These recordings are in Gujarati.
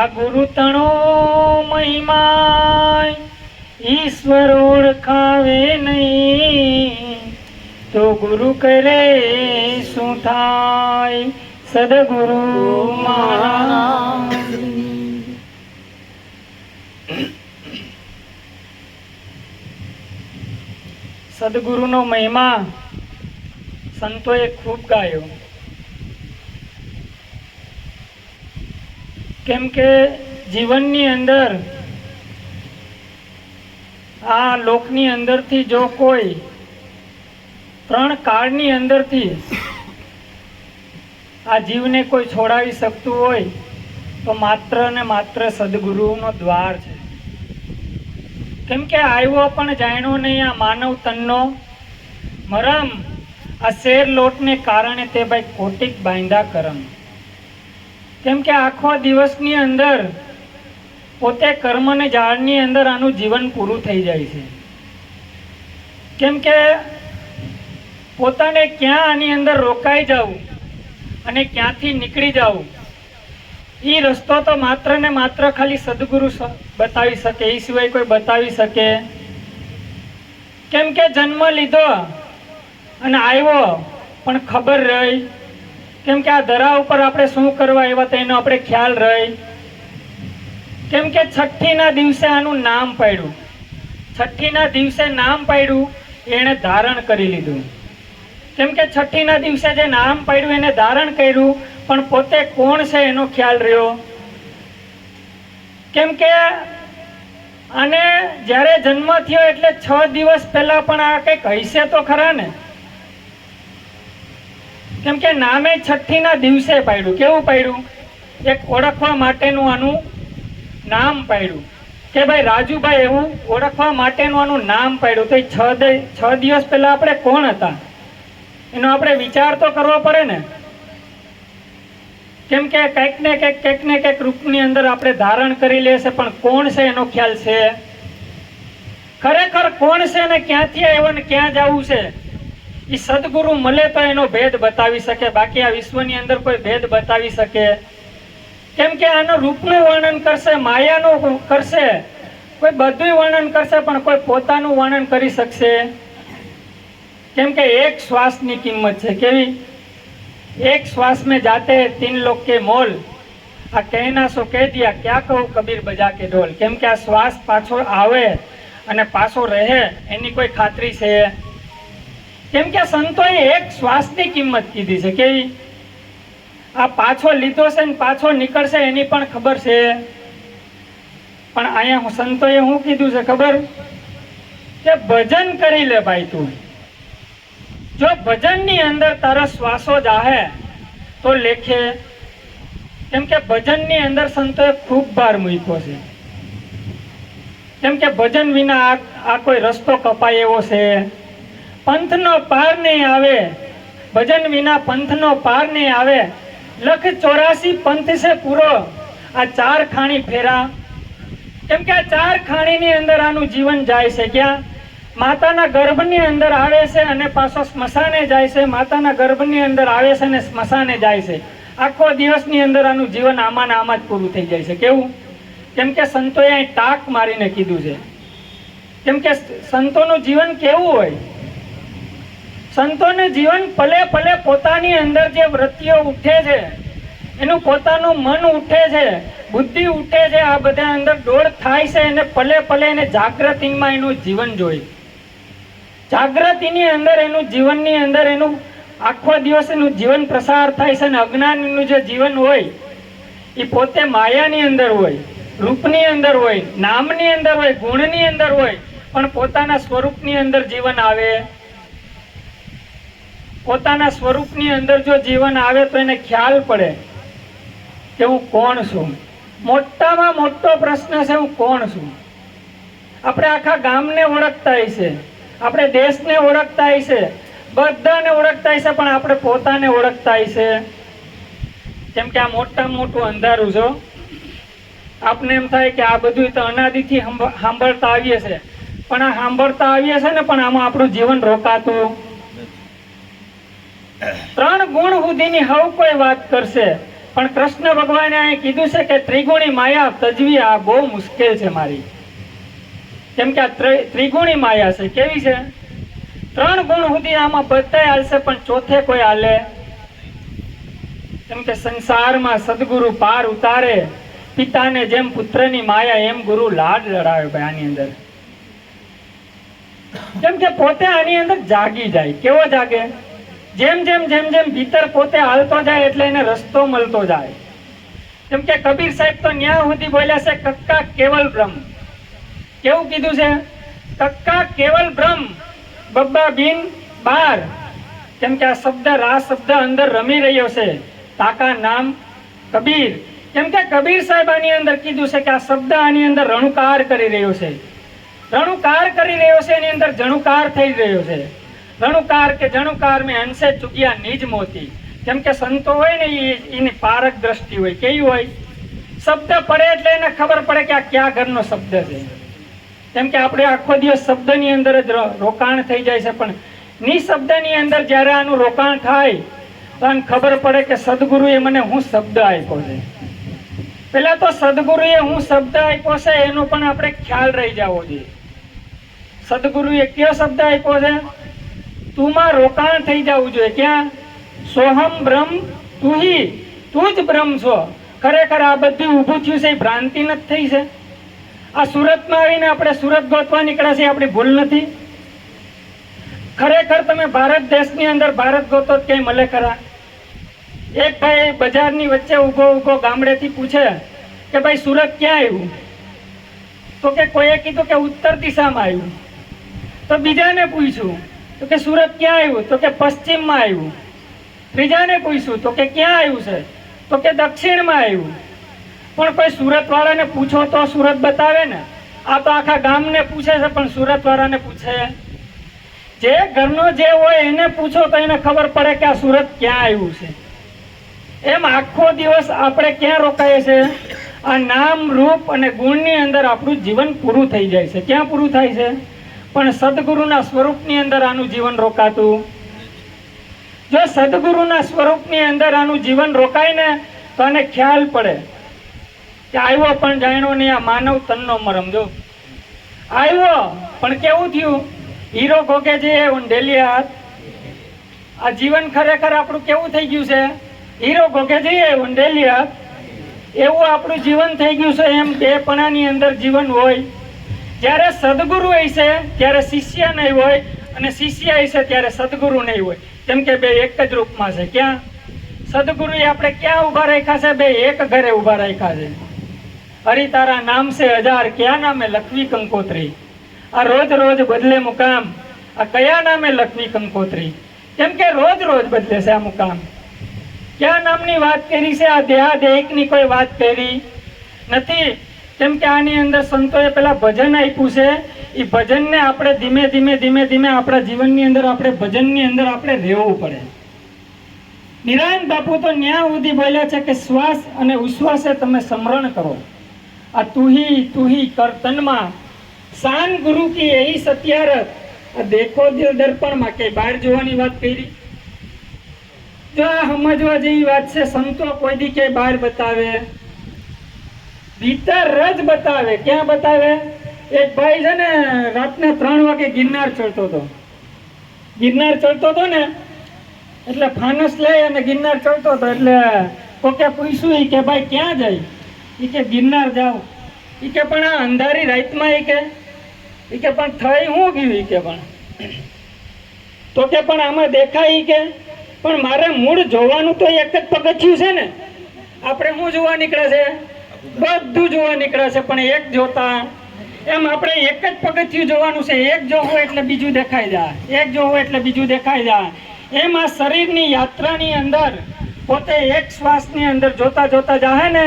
આ ગુરુ તણો મહિમા ઈશ્વર ઓળખાવે નહીં, તો ગુરુ કરે શું થાય? સદગુરુ મહારાજ. સદગુરુનો મહિમા સંતોએ ખૂબ ગાયો, કેમ કે જીવનની અંદર આ લોકની અંદરથી જો કોઈ ત્રણ કાળની અંદરથી આ જીવને કોઈ છોડાવી શકતું હોય તો માત્ર ને માત્ર સદગુરુનો દ્વાર છે. કેમ કે આવ્યો પણ જાણ્યો નહીં આ માનવ તનનો મરમ, આ શેર લોટને કારણે તે ભાઈ કોટિક બાંધા કરમ. કેમ કે આખો દિવસની અંદર પોતે કર્મને જાળની અંદર આનું જીવન પૂરું થઈ જાય છે. કેમ કે પોતાને ક્યાં આની અંદર રોકાઈ જવું અને ક્યાંથી નીકળી જવું એ રસ્તો તો માત્ર ને માત્ર ખાલી સદગુરુ બતાવી શકે, એ સિવાય કોઈ બતાવી શકે? કેમ કે જન્મ લીધો અને આવ્યો પણ ખબર રહી, કેમ કે આ ધરા ઉપર આપણે શું કરવા આવ્યા તેનો આપણે ખ્યાલ રહી. કેમ કે છઠ્ઠીના દિવસે આનું નામ પાડ્યું, છઠ્ઠીના દિવસે નામ પાડ્યું એણે ધારણ કરી લીધું. કેમ કે છઠ્ઠીના દિવસે જે નામ પાડ્યું એને ધારણ કર્યું, પણ પોતે કોણ છે એનો ખ્યાલ રહ્યો. કેમ કે આને જ્યારે જન્મ થયો એટલે 6 દિવસ પહેલા પણ આ કંઈક હશે તો ખરા ને. કેમ કે નામે છઠ્ઠીના દિવસે પાડ્યું. કેવું પાડ્યું? એક ઓળખવા માટેનું આનું નામ પાડ્યું કે ભાઈ રાજુભાઈ, એવું ઓળખવા માટેનું આનું નામ પાડ્યું. તો એ 6 દિવસ પહેલા આપણે કોણ હતા એનો આપણે વિચાર તો કરવો પડે ને. કેમ કે કંઈક ને કંઈક રૂપની અંદર આપણે ધારણ કરી લેશે, પણ કોણ છે એનો ખ્યાલ છે? ખરેખર કોણ છે ને ક્યાંથી આવ્યો ને ક્યાં જવું છે એ સદગુરુ મળે તો એનો ભેદ બતાવી શકે, બાકી આ વિશ્વની અંદર કોઈ ભેદ બતાવી શકે? કેમ કે આનું રૂપનું વર્ણન કરશે, માયાનું કરશે, કોઈ બધું વર્ણન કરશે, પણ કોઈ પોતાનું વર્ણન કરી શકશે? કેમ કે એક શ્વાસની કિંમત છે. કેવી? એક શ્વાસ में जाते 3 लोग के मोल, આ કહેના સો કહી દિયા, ક્યાં કહું કબીર બજા કે ઢોલ. કેમ કે આ શ્વાસ પાછો આવે અને પાછો રહે એની કોઈ ખાતરી છે? કેમ કે સંતોએ એક શ્વાસની કિંમત કીધી છે. કેવી? આ પાછો લીધો છે ને પાછો નીકળશે એની પણ ખબર છે. પણ અહીંયા સંતોએ શું કીધું છે ખબર? કે ભજન કરી લે ભાઈ તું. જો ભજનની અંદર તારા શ્વાસો જાહે તો લેખે. કેમ કે ભજનની અંદર સંતોએ ખૂબ ભાર મૂક્યો છે. કેમ કે ભજન વિના આ કોઈ રસ્તો કપાય એવો છે? પંથનો પાર નહીં આવે, ભજન વિના પંથનો પાર નહીં આવે. 184 પંથ છે પૂરો, આ 4 ખાણી ફેરા. કેમ કે આ 4 ખાણીની અંદર આનું જીવન જાય છે. ક્યાં? માતાના ગર્ભની અંદર આવે છે અને પાછો સ્મશાને જાય છે, માતાના ગર્ભની અંદર આવે છે અને સ્મશાને જાય છે. આખો દિવસની અંદર આનું જીવન આમાં જ પૂરું થઈ જાય છે. કેવું? કેમ કે સંતોએ અહીં ટાક મારીને કીધું છે. કેમ કે સંતોનું જીવન કેવું હોય? સંતોનું જીવન પલે પલે પોતાની અંદર જે વૃત્તિઓ ઉઠે છે, એનું પોતાનું મન ઉઠે છે, બુદ્ધિ ઉઠે છે, આ બધા અંદર દોડ થાય છે અને પલે પલે એને જાગૃતિમાં એનું જીવન જોઈ. જાગૃતિની અંદર એનું જીવનની અંદર એનું આખો દિવસ એનું જીવન પ્રસાર થાય છે. અને અજ્ઞાનનું જે જીવન હોય એ પોતે માયાની અંદર હોય, રૂપની અંદર હોય, નામની અંદર હોય, ગુણની અંદર હોય, પણ પોતાના સ્વરૂપની અંદર જીવન આવે. પોતાના સ્વરૂપની અંદર જો જીવન આવે તો એને ખ્યાલ પડે કે હું કોણ છું. મોટામાં મોટો પ્રશ્ન છે હું કોણ છું. આપણે આખા ગામને ઓળખતા હશે, આપણે દેશને ઓળખતા હશે, બધાને ઓળખતા હશે, પણ આપણે પોતાને ઓળખતા હશે? કેમ કે આ મોટામાં મોટું અંધારું છો. આપને એમ થાય કે આ બધું તો અનાદિથી સાંભળતા આવીએ છે, પણ આ સાંભળતા આવીએ છે ને, પણ આમાં આપણું જીવન રોકાતું. 3 ગુણ સુધીની હવ કોઈ વાત કરશે પણ કૃષ્ણ ભગવાને અહીં કીધું છે કે ત્રિગુણી માયા તજવી આ બહુ મુશ્કેલ છે મારી. કેમ કે આ ત્રિગુણી માયા છે. કેવી છે? 3 ગુણ સુધી આમાં બધાય હાલશે, પણ ચોથે કોઈ હાલે. કેમ કે સંસારમાં સદગુરુ પાર ઉતારે, પિતાને જેમ પુત્રની માયા એમ ગુરુ લાડ લડાવે. ભાઈ આની અંદર કેમ કે પોતે આની અંદર જાગી જાય. કેવો જાગે? જેમ જેમ જેમ જેમ ભીતર પોતે હાલતો જાય એટલે એને રસ્તો મળતો જાય. કેમ કે કબીર સાહેબ તો ન્યા સુધી બોલ્યા છે કક્કા કેવલ બ્રહ્મ. કેવું કીધું છે? કક્કા કેવલ બ્રહ્મ બબ્બા બિન બાર. કેમ કે આ શબ્દ રા શબ્દ અંદર રમી રહ્યો છે. તાકા નામ કબીર. કેમ કે કબીર સાહેબ આની અંદર કીધું છે કે આ શબ્દ આની અંદર રણુકાર કરી રહ્યો છે. રણુકાર કરી રહ્યો છે, એની અંદર જણુકાર થઈ રહ્યો છે. રણુકાર કે જણુકાર મેં અંશે ચૂક્યા નિજ મોતી. કેમ કે સંતો હોય ને એની પારક દ્રષ્ટિ હોય. કેવી હોય? શબ્દ પડે એટલે એને ખબર પડે કે આ કયા ઘરનો શબ્દ છે. કેમ કે આપણે આખો દિવસ શબ્દની અંદર જ રોકાણ થઈ જાય છે, પણ નિશબ્દની અંદર જ્યારે આનું રોકાણ થાય તો આને ખબર પડે કે સદગુરુએ મને હું શબ્દ આપ્યો છે. પેલા તો સદગુરુએ હું શબ્દ આપ્યો છે એનો પણ આપણે ખ્યાલ રહી જવો જોઈએ. સદગુરુએ કયો શબ્દ આપ્યો છે? તુંમાં રોકાણ થઈ જવું જોઈએ. ક્યાં? સોહમ બ્રહ્મ તુહી, તું જ બ્રહ્મ છો. ખરેખર આ બધું ઊભું થયું છે એ ભ્રાંતિ નથી થઈ છે. આ સુરતમાં આવીને આપણે સુરત ગોતવા નીકળ્યા છીએ, આપણી ભૂલ નથી. ખરેખર તમે ભારત દેશની અંદર ભારત ગોતો ક્યાંય મળે ખરા? એક ભાઈ બજારની વચ્ચે ઊભો ગામડેથી પૂછે કે ભાઈ સુરત ક્યાં આવ્યું? તો કે કોઈએ કીધું કે ઉત્તર દિશામાં આવ્યું. તો બીજાને પૂછ્યું તો કે સુરત ક્યાં આવ્યું? તો કે પશ્ચિમમાં આવ્યું. ત્રીજાને પૂછ્યું તો કે ક્યાં આવ્યું છે? તો કે દક્ષિણમાં આવ્યું. પણ કોઈ સુરત વાળાને પૂછો તો સુરત બતાવે ને. આ તો આખા ગામને પૂછે છે, પણ સુરત વાળાને પૂછે? જે ઘરનો જે હોય એને પૂછો તો એને ખબર પડે કે આ સુરત ક્યાં આવ્યું છે. એમ આખો દિવસ આપણે ક્યાં રોકાઈએ છે? આ નામ રૂપ અને ગુણની અંદર આપણું જીવન પૂરું થઈ જાય છે. ક્યાં પૂરું થાય છે? પણ સદગુરુના સ્વરૂપની અંદર આનું જીવન રોકાતું. જો સદગુરુના સ્વરૂપની અંદર આનું જીવન રોકાય ને તો આને ખ્યાલ પડે કે આવ્યો પણ જાણ્યો નહીં આ માનવ તનનો મરમ. જો આવ્યો પણ કેવું થયું? હીરો ગોગે જે ડેલી હાથ. આ જીવન ખરેખર આપણું કેવું થઈ ગયું છે? હીરો ગોગે જઈએ ડેલી હાથ. એવું આપણું જીવન થઈ ગયું છે. એમ બેપણાની અંદર જીવન હોય. જ્યારે સદગુરુ હશે ત્યારે શિષ્ય નહીં હોય, અને શિષ્ય હશે ત્યારે સદગુરુ નહીં હોય. કેમ કે બે એક જ રૂપમાં છે. ક્યાં? સદગુરુએ આપણે ક્યાં ઉભા રાખ્યા છે? બે એક ઘરે ઉભા રાખ્યા છે. હરિ તારા નામ સે હજાર, ક્યાં નામે લખવી કંકોત્રી. આ રોજ રોજ બદલે મુકામ, આ કયા નામે લખવી કંકોત્રી. કેમ કે રોજ રોજ બદલે છે આ મુકામ. ક્યાં નામની વાત કરી છે? આ દેહાદેહિકની કોઈ વાત કરી નથી. કેમ કે આની અંદર સંતોએ પેલા ભજન આપ્યું છે. એ ભજનને આપણે ધીમે ધીમે ધીમે ધીમે આપણા જીવનની અંદર આપણે ભજનની અંદર આપણે રહેવું પડે. નિરાયણ બાપુ તો ન્યા સુધી બોલ્યા છે કે શ્વાસ અને ઉશ્વાસે તમે સ્મરણ કરો. આ તુહી કર તનમાં શાન ગુરુ કી એહી સત્યારત. આ દેખો દિલ દર્પણમાં કે બહાર જોવાની વાત કરી. જો આ સમજવા જેવી વાત છે. સંતો કોઈ દી કે બહાર બતાવે? ભીતર જ બતાવે. ક્યાં બતાવે? એક ભાઈ છે ને રાતના 3 વાગે ગિરનાર ચડતો હતો. ગિરનાર ચડતો હતો ને એટલે ફાનસ લઈ અને ગિરનાર ચડતો હતો. એટલે કોકે પૂછ્યું કે ભાઈ ક્યાં જાય? એ કે ગિરનાર જાવ. એ કે પણ આ અંધારી રાતમાં એ કે પણ થઈ હું ગયું? એ કે પણ તો કે પણ આમાં દેખાય કે પણ મારે મૂળ જોવાનું તો એક જ પગથિયું છે ને. આપણે શું જોવા નીકળે છે? બધું જોવા નીકળે છે, પણ એક જોતા. એમ આપણે એક જ પગથિયું જોવાનું છે. એક જોવું એટલે બીજું દેખાઈ જાય, એક જોવું એટલે બીજું દેખાઈ જાય. એમ આ શરીરની યાત્રાની અંદર પોતે એક શ્વાસની અંદર જોતા જોતા જાય ને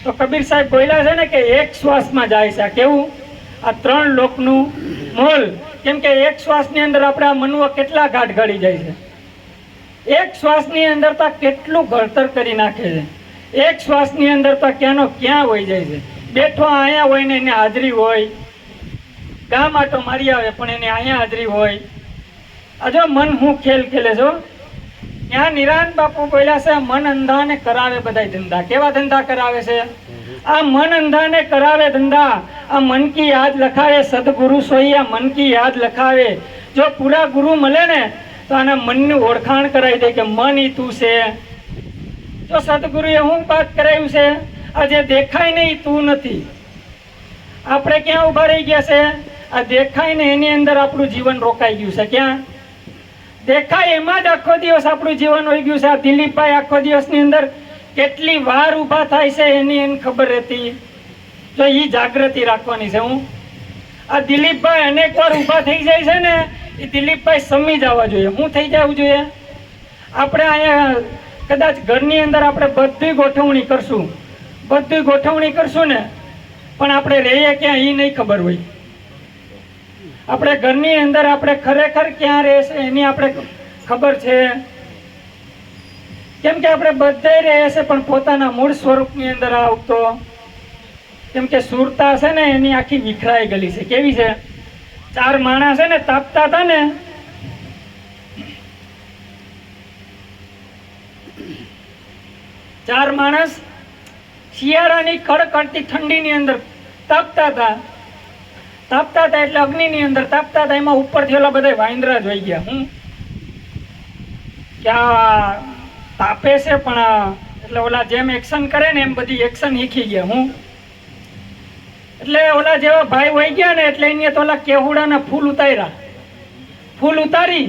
તો કબીર સાહેબ બોલ્યા છે ને કે એક શ્વાસમાં જાય છે. કેવું? આ 3 લોકનું મોલ. કેમ કે એક શ્વાસની અંદર આપણે આ મનવો કેટલા ઘાટ ઘડી જાય છે. એક શ્વાસની અંદર તો કેટલું ઘડતર કરી નાખે છે. એક શ્વાસની અંદર તો ક્યાંનો ક્યાં હોય જાય છે. બેઠો અહીંયા હોય ને એને હાજરી હોય. ગામ આટો મારી આવે પણ એને અહીંયા હાજરી હોય. આ જો મન હું ખેલ ખેલે છો. ત્યાં નિરાંત બાપુ બોલ્યા છે, મન અંધાને કરાવે બધાય ધંધા. કેવા ધંધા કરાવે છે? આ મન અંધાને કરાવે ધંધા, આ મન કી યાદ લખાવે. સદગુરુ સોઈ આ મન કી યાદ લખાવે. જો પૂરા ગુરુ મળે ને તો આના મનની ઓળખાણ કરાવી દે કે મન ઈ તું છે. જો સદગુરુએ હું વાત કરાવ્યું છે, આ જે દેખાય ને ઈ તું નથી. આપણે ક્યાં ઉભા રહી ગયા છે? આ દેખાય ને એની અંદર આપણું જીવન રોકાઈ ગયું છે. ક્યાં દેખાય એમાં જ આખો દિવસ આપણું જીવન હોઈ ગયું છે. આ દિલીપભાઈ આખો દિવસની અંદર કેટલી વાર ઊભા થાય છે એની એને ખબર રહેતી. જો એ જાગૃતિ રાખવાની છે. હું આ દિલીપભાઈ અનેક વાર ઊભા થઈ જાય છે ને, એ દિલીપભાઈ સમી જવા જોઈએ. હું થઈ જવું જોઈએ. આપણે અહીંયા કદાચ ઘરની અંદર આપણે બધી ગોઠવણી કરશું, બધી ગોઠવણી કરશું ને, પણ આપણે રહીએ ક્યાં એ નહીં ખબર હોય. આપણે ઘરની અંદર આપણે ખરેખર ક્યાં રહે છે એની આપણે ખબર છે. કેમ કે આપણે બધે રહે છે પણ પોતાના મૂળ સ્વરૂપની અંદર આવતો. કેમ કે સુરતા છે ને એની આખી વિખરાઈ ગયેલી છે. કેવી છે? 4 માણસ છે ને તાપતા હતા ને, ચાર માણસ શિયાળાની કડકડતી ઠંડીની અંદર તાપતા હતા એટલે અગ્નિની અંદર તાપતા હતા. એમાં ઉપરથી ઓલા બધા વાંદરા જોઈ ગયા. હું ક્યાં તાપે છે પણ એટલે ઓલા જેમ એક્શન કરે ને એમ બધી એક્શન શીખી ગયા. હું એટલે ઓલા જેવા ભાઈ વહી ગયા ને એટલે એને તો ઓલા કેહુડાના ફૂલ ઉતાર્યા. ફૂલ ઉતારી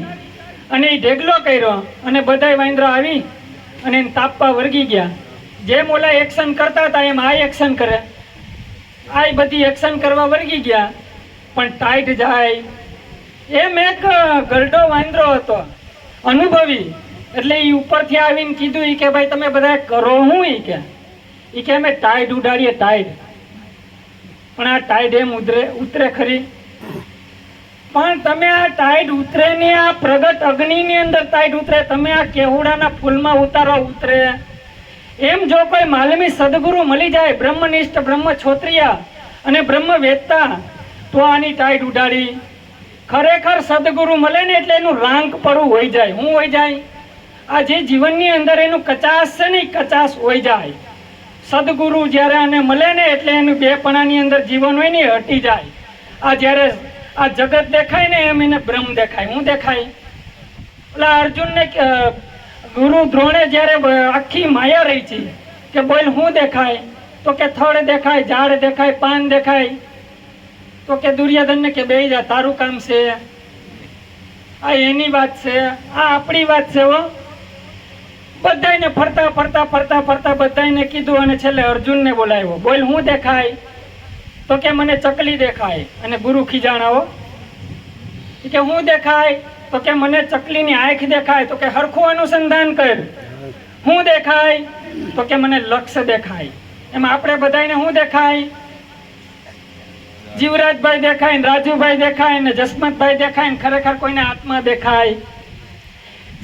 અને એ ઢેગલો કર્યો અને બધાય વાંદરા આવી અને એને તાપવા વર્ગી ગયા. જેમ ઓલા એક્શન કરતા હતા એમ આ એક્શન કરે. આ બધી એક્શન કરવા વર્ગી ગયા પણ ટાઈટ જાય. એમ એક ગરડો વાંદરો હતો અનુભવી. એટલે એ ઉપરથી આવીને કીધું કે ભાઈ તમે બધા કરો હું? એ કે અમે ટાઈડ ઉડાડીએ ટાઈડ. પણ આ ટાઈડ એમ ઉતરે ખરી? પણ તમે આ ટાઈડ ઉતરે ને આ પ્રગટ અગ્નિની અંદર ટાઈડ ઉતરે, તમે આ કેહુડાના ફૂલમાં ઉતારો ઉતરે. એમ જો કોઈ માલમી સદગુરુ મળી જાય, બ્રહ્મનિષ્ઠ બ્રહ્મ છોત્રિયા અને બ્રહ્મ વેદતા, તો આની ટાઈડ ઉડાડી. ખરેખર સદગુરુ મળે ને એટલે એનું રાંક પડવું હોય જાય. હું હોય જાય? આ જે જીવનની અંદર એનું કચાસ છે ને, કચાસ હોય જાય. સદગુરુ જ્યારે આને મળે ને એટલે એનું બેપણાની અંદર જીવન હોય ને હટી જાય. આ જ્યારે આ જગત દેખાય ને એમ એને બ્રહ્મ દેખાય. હું દેખાય? એટલે અર્જુનને ગુરુ દ્રોણે જ્યારે આખી માયા રહી છે કે બોલ હું દેખાય? તો કે થડ દેખાય, ઝાડ દેખાય, પાન દેખાય. તો કે દુર્યોધનને કે બેહી જા, તારું કામ છે. આ એની વાત છે, આ આપણી વાત છે. હો બધાને ફરતા ફરતા ફરતા ફરતા બધાને કીધું અને છેલ્લે અર્જુનને બોલાવ્યો. બોલ હું દેખાય? તો કે મને ચકલી દેખાય. અને ગુરુ ખીજાણાઓ કે હું દેખાય? તો કે મને ચકલીની આંખ દેખાય. તો કે હરખું અનુસંધાન કર. હું દેખાય? તો કે મને લક્ષ્ય દેખાય. એમ આપણે બધાને હું દેખાય? જીવરાજભાઈ દેખાય ને રાજુભાઈ દેખાય ને જસમતભાઈ દેખાય ને ખરેખર કોઈને આત્મા દેખાય.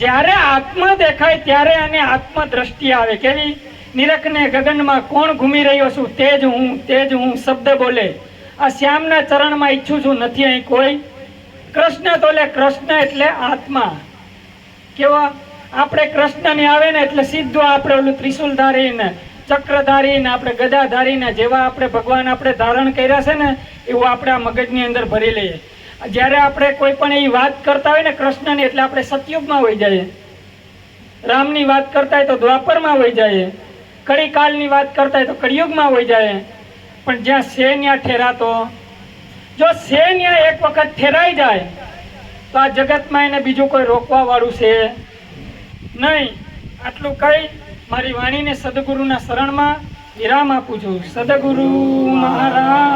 જ્યારે આત્મા દેખાય ત્યારે આને આત્મ દ્રષ્ટિ આવે. કેવી? નિરખને ગગનમાં કોણ ઘૂમી રહ્યો છું? તેજ હું, તેજ હું શબ્દ બોલે. આ શ્યામના ચરણમાં ઈચ્છું છું, નથી અહીં કોઈ. કૃષ્ણ તો લે કૃષ્ણ એટલે આત્મા. કેવા? આપણે કૃષ્ણને આવે ને એટલે સીધું આપણે ઓલું ત્રિશુલધારી ને ચક્રધારી ને આપણે ગદાધારી ને જેવા આપણે ભગવાન આપણે ધારણ કર્યા છે ને એવું આપણે આ મગજની અંદર ભરી લઈએ. જ્યારે આપણે કોઈ પણ એવી વાત કરતા હોય ને કૃષ્ણની એટલે આપણે સતયુગમાં હોઈ જાય. રામની વાત કરતા હોય તો દ્વાપરમાં હોઈ જાય. કળીકાલની વાત કરતા હોય તો કળિયુગમાં હોઈ જાય. પણ જ્યાં છે ત્યાં ઠેરાતો. જો છે ત્યાં એક વખત ઠેરાઈ જાય તો આ જગતમાં એને બીજું કોઈ રોકવા વાળું છે નહીં. આટલું કઈ મારી વાણીને સદગુરુના શરણમાં વિરામ આપું છું. સદગુરુ મહારાજ.